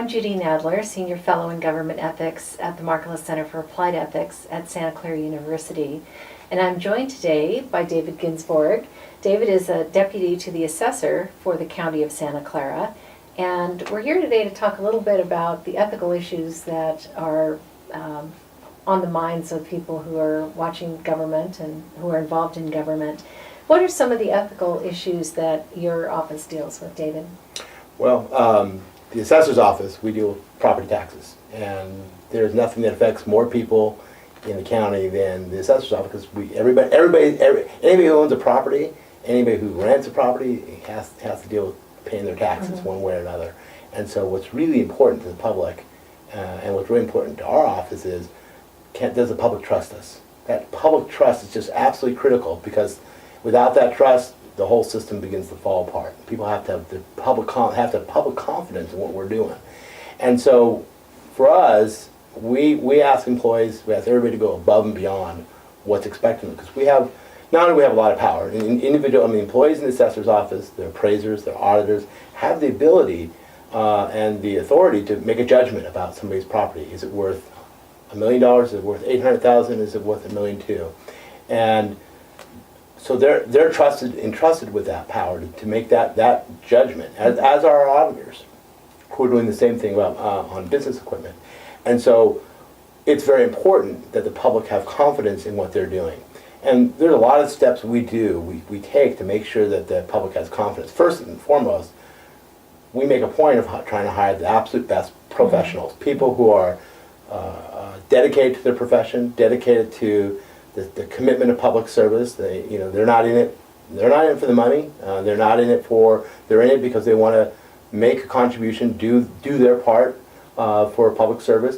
I'm Judy Nadler, Senior Fellow in Government Ethics at the Marcellus Center for Applied Ethics at Santa Clara University. And I'm joined today by David Ginsborg. David is a deputy to the Assessor for the County of Santa Clara. And we're here today to talk a little bit about the ethical issues that are on the minds of people who are watching government and who are involved in government. What are some of the ethical issues that your office deals with, David? Well, the assessor's office, we deal with property taxes, and there's nothing that affects more people in the county than the assessor's office, because anybody who owns a property, anybody who rents a property has to deal with paying their taxes one way or another. And so what's really important to the public, and what's really important to our office is, does the public trust us? That public trust is just absolutely critical, because without that trust, the whole system begins to fall apart. People have to have public confidence in what we're doing. And so for us, we ask employees, we ask everybody to go above and beyond what's expected of them, because not only we have a lot of power, employees in the assessor's office, their appraisers, their auditors, have the ability and the authority to make a judgment about somebody's property. Is it worth $1 million? Is it worth $800,000? Is it worth $1.2 million? And so they're entrusted with that power to make that judgment, as are our auditors, who are doing the same thing on business equipment. And so it's very important that the public have confidence in what they're doing. And there's a lot of steps we take to make sure that the public has confidence. First and foremost, we make a point of trying to hire the absolute best professionals, people who are dedicated to their profession, dedicated to the commitment of public service. They're not in it for the money. They're in it because they want to make a contribution, do their part for public service.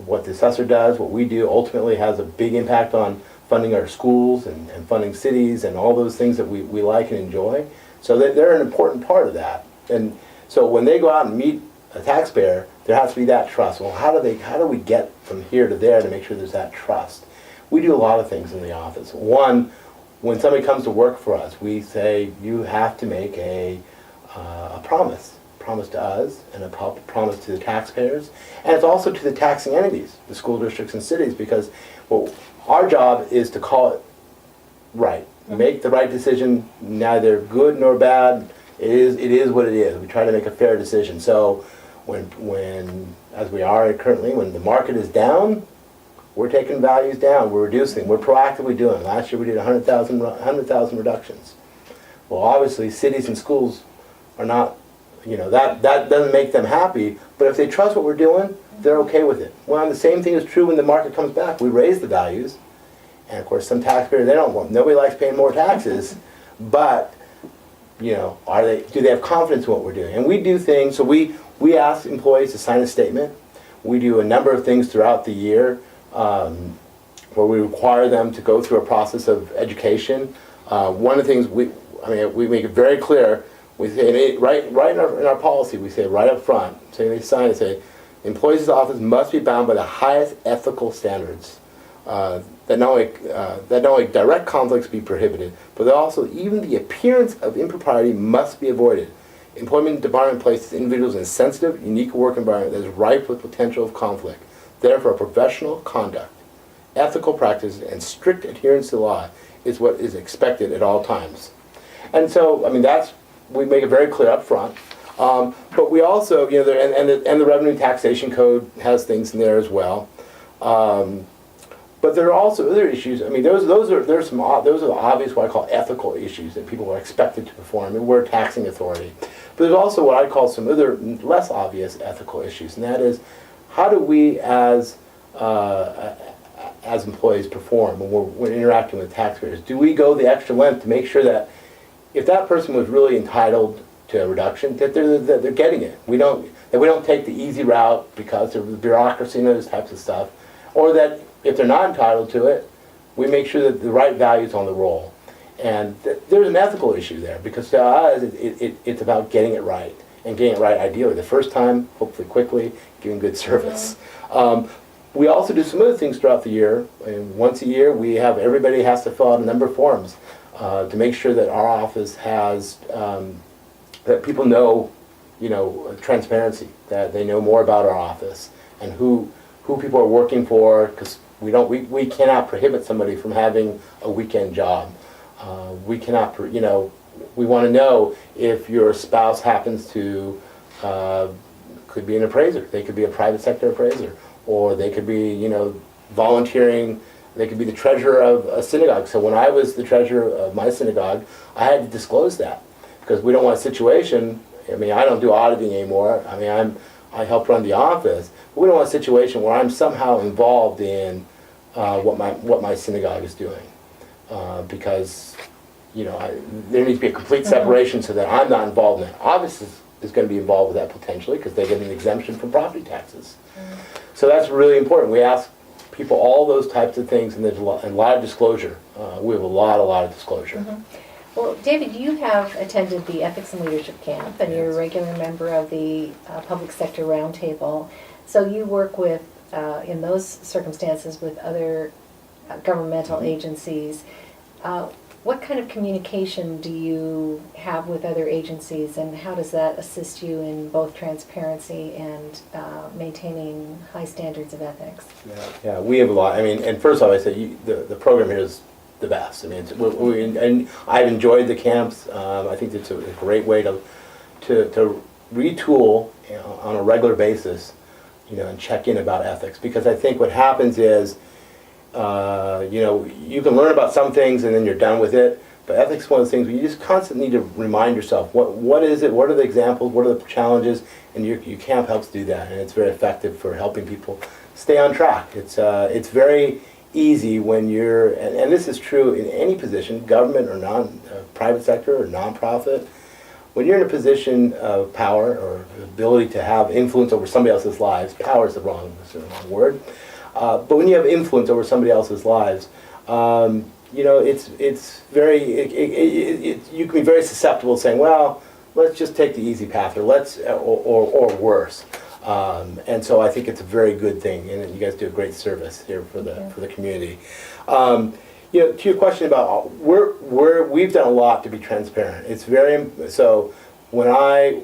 What the assessor does, what we do, ultimately has a big impact on funding our schools and funding cities and all those things that we like and enjoy. So they're an important part of that. And so when they go out and meet a taxpayer, there has to be that trust. Well, how do we get from here to there to make sure there's that trust? We do a lot of things in the office. One, when somebody comes to work for us, we say you have to make a promise to us and a promise to the taxpayers, and it's also to the taxing entities, the school districts and cities, because our job is to call it right, make the right decision, neither good nor bad. It is what it is. We try to make a fair decision. So when as we are currently, when the market is down, we're taking values down, we're reducing, we're proactively doing it. Last year we did 100,000 reductions. Well, obviously cities and schools are not, that doesn't make them happy, but if they trust what we're doing, they're okay with it. Well, the same thing is true when the market comes back. We raise the values, and of course some taxpayers, nobody likes paying more taxes, but do they have confidence in what we're doing? And we do things, so we ask employees to sign a statement. We do a number of things throughout the year where we require them to go through a process of education. One of the things we make it very clear. We say right in our policy. We say right up front. So they sign and say, employees of the office must be bound by the highest ethical standards. That not only direct conflicts be prohibited, but that also even the appearance of impropriety must be avoided. Employment department places individuals in a sensitive, unique work environment that is ripe with potential of conflict. Therefore, professional conduct, ethical practices, and strict adherence to the law is what is expected at all times. And so, we make it very clear up front. But we also, and the Revenue Taxation Code has things in there as well. But there are also other issues. Those are the obvious, what I call ethical issues that people are expected to perform, and we're a taxing authority. But there's also what I call some other less obvious ethical issues, and that is, how do we as employees perform when we're interacting with taxpayers? Do we go the extra length to make sure that if that person was really entitled to a reduction, that they're getting it? We don't take the easy route because of the bureaucracy and those types of stuff, or that if they're not entitled to it, we make sure that the right value is on the roll. And there's an ethical issue there, because to us it's about getting it right, and getting it right ideally the first time, hopefully quickly, giving good service. We also do some other things throughout the year. And once a year, everybody has to fill out a number of forms to make sure that our office has, that people know transparency, that they know more about our office and who people are working for, because we cannot prohibit somebody from having a weekend job. We cannot, we want to know if your spouse happens to, could be an appraiser, they could be a private sector appraiser, or they could be, volunteering, they could be the treasurer of a synagogue. So when I was the treasurer of my synagogue, I had to disclose that, because we don't want a situation, I don't do auditing anymore, I help run the office, but we don't want a situation where I'm somehow involved in what my synagogue is doing. Because, there needs to be a complete separation so that I'm not involved in that. Office is going to be involved with that potentially, because they get an exemption from property taxes. So that's really important. We ask people all those types of things, and there's a lot of disclosure. We have a lot of disclosure. Mm-hmm. Well, David, you have attended the Ethics and Leadership Camp, and you're a regular member of the Public Sector Roundtable. So you work with, in those circumstances, with other governmental agencies. What kind of communication do you have with other agencies, and how does that assist you in both transparency and maintaining high standards of ethics? Yeah, we have a lot. And first off, I say the program here is the best. And I've enjoyed the camps. I think it's a great way to retool on a regular basis, and check in about ethics. Because I think what happens is, you can learn about some things and then you're done with it. But ethics is one of those things where you just constantly need to remind yourself, what is it, what are the examples, what are the challenges, and your camp helps do that, and it's very effective for helping people stay on track. It's very easy when you're, and this is true in any position, government or private sector or nonprofit, when you're in a position of power or ability to have influence over somebody else's lives, power is the wrong word, but when you have influence over somebody else's lives, it's very, you can be very susceptible to saying, well, let's just take the easy path, or worse. And so I think it's a very good thing, and you guys do a great service here for the community. To your question about we've done a lot to be transparent. It's very so when I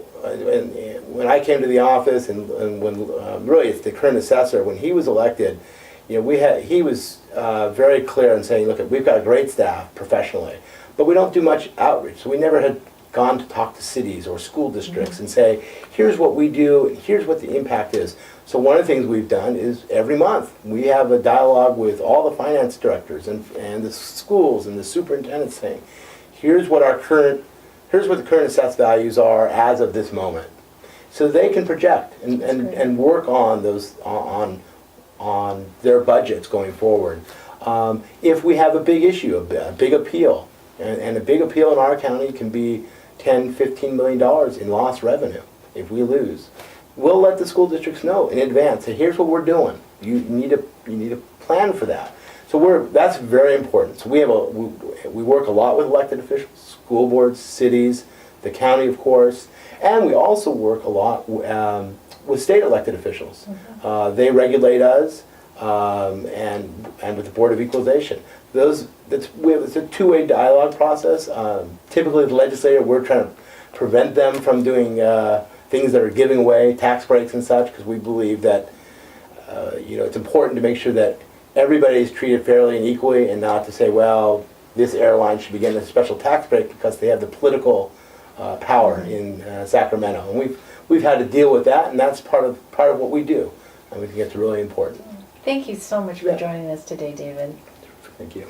came to the office, and when really it's the current assessor, when he was elected, he was very clear in saying, look, we've got a great staff professionally, but we don't do much outreach. So we never had gone to talk to cities or school districts and say, here's what we do, and here's what the impact is. So one of the things we've done is every month we have a dialogue with all the finance directors and the schools and the superintendents saying, here's what the current assessed values are as of this moment. So they can project and work on those on their budgets going forward. If we have a big issue, a big appeal, and a big appeal in our county can be $10–15 million in lost revenue if we lose. We'll let the school districts know in advance. Say, here's what we're doing. You need to plan for that. So that's very important. So we work a lot with elected officials, school boards, cities, the county, of course, and we also work a lot with state elected officials. They regulate us, and with the Board of Equalization. It's a two-way dialogue process. Typically, the legislator, we're trying to prevent them from doing things that are giving away tax breaks and such, because we believe that it's important to make sure that everybody is treated fairly and equally, and not to say, well, this airline should be getting a special tax break because they have the political power in Sacramento. And we've had to deal with that, and that's part of what we do. And we think it's really important. Thank you so much for joining us today, David. Thank you.